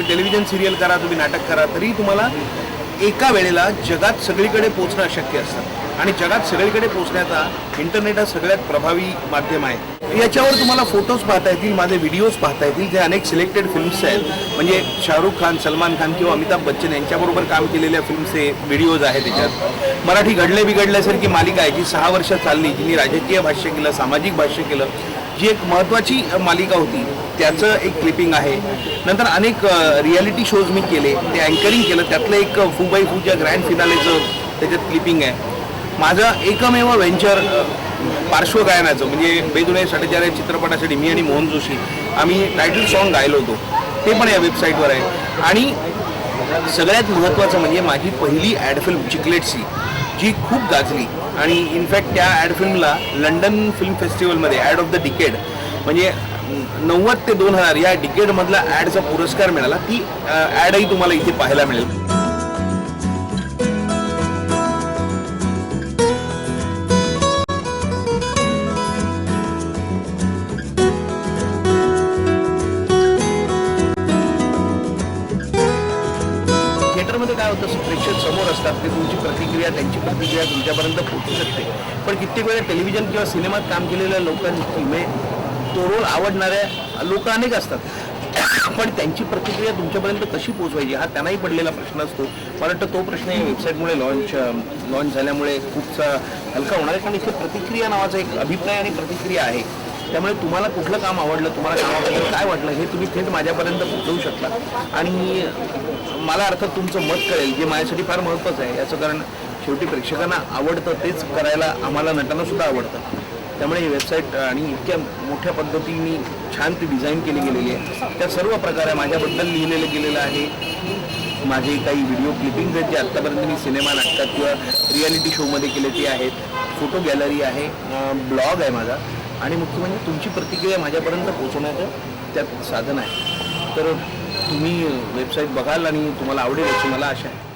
तुम्ही television serial करा, तुम्ही नाटक करा, तरी तुम्हाला एका वेळेला जगात सगळीकडे पोहोचणं अशक्य असतं आणि जगात सगळीकडे पोहोचण्याचा इंटरनेट हा सगळ्यात प्रभावी माध्यम आहे। याच्यावर तुम्हाला फोटोज पाहता येतील, माझे व्हिडिओज पाहता येतील, जे अनेक सिलेक्टेड फिल्म्स आहेत, म्हणजे शाहरुख खान, सलमान खान किंवा अमिताभ बच्चन यांच्याबरोबर काम केलेल्या फिल्मचे व्हिडिओज आहेत। त्याच्यात मराठी घडले बिघडल्यासारखी मालिका आहे जी 6 वर्ष चालली, जिने राजकीय भाष्य केलं, सामाजिक भाष्य केलं, जी एक महत्त्वाची मालिका होती, त्याचं एक क्लिपिंग आहे। नंतर अनेक रियालिटी शोज मी केले, ते अँकरिंग केलं, त्यातलं एक फू बाय फूच्या ग्रँड फिनालेचं त्याच्यात क्लिपिंग आहे। माझं एकमेव व्हेंचर पार्श्वगायनाचं, म्हणजे बेदुनिया साडेचार या चित्रपटासाठी मी आणि मोहन जोशी आम्ही टायटल सॉन्ग गायलो होतो, ते पण या वेबसाईटवर आहे। आणि सगळ्यात महत्त्वाचं म्हणजे माझी पहिली ॲड फिल्म चिकलेटसी, जी खूप गाजली आणि इनफॅक्ट त्या ॲड फिल्मला लंडन फिल्म फेस्टिवलमध्ये ॲड ऑफ द डिकेड, म्हणजे 90 ते 2000 या डिकेडमधला ॲडचा पुरस्कार मिळाला। ती ॲडही तुम्हाला इथे पाहायला मिळेल। थिएटरमध्ये काय होतं, प्रेक्षक समोर असतात, ते तुमची प्रतिक्रिया, त्यांची प्रतिक्रिया तुमच्यापर्यंत पोहोचू शकते। पण कित्येक वेळा टेलिव्हिजन किंवा सिनेमात काम केलेल्या लोकांची तो रोल आवडणाऱ्या लोक अनेक असतात, पण त्यांची प्रतिक्रिया तुमच्यापर्यंत कशी पोहोचवायची हा त्यांनाही पडलेला प्रश्न असतो। मला वाटतं तो प्रश्न या वेबसाईटमुळे लॉन्च झाल्यामुळे खूपसा हलका होणार आहे, कारण इथे प्रतिक्रिया नावाचा एक अभिप्राय आणि प्रतिक्रिया आहे। त्यामुळे तुम्हाला कुठलं काम आवडलं, तुम्हाला कामाबद्दल काय वाटलं, हे तुम्ही थेट माझ्यापर्यंत पोहोचवू शकता आणि मला अर्थात तुमचं मत कळेल, जे माझ्यासाठी फार महत्त्वाचं आहे। याचं कारण शेवटी प्रेक्षकांना आवडतं तेच करायला आम्हाला नटांना सुद्धा आवडतं। त्यामुळे ही वेबसाईट आणि इतक्या मोठ्या पद्धतीने छान ती डिझाईन केली गेलेली आहे, त्या सर्व प्रकारे माझ्याबद्दल लिहिलेलं गेलेलं आहे। माझे काही व्हिडिओ क्लिपिंग्स आहेत जे आत्तापर्यंत मी सिनेमा, नाटकात किंवा रियालिटी शोमध्ये केले ते आहेत, फोटो गॅलरी आहे, ब्लॉग आहे माझा, आणि मुख्य म्हणजे तुमची प्रतिक्रिया माझ्यापर्यंत पोहोचवण्याचं त्यात साधन आहे। तर तुम्ही वेबसाईट बघाल आणि तुम्हाला आवडेल अशी मला आशा आहे।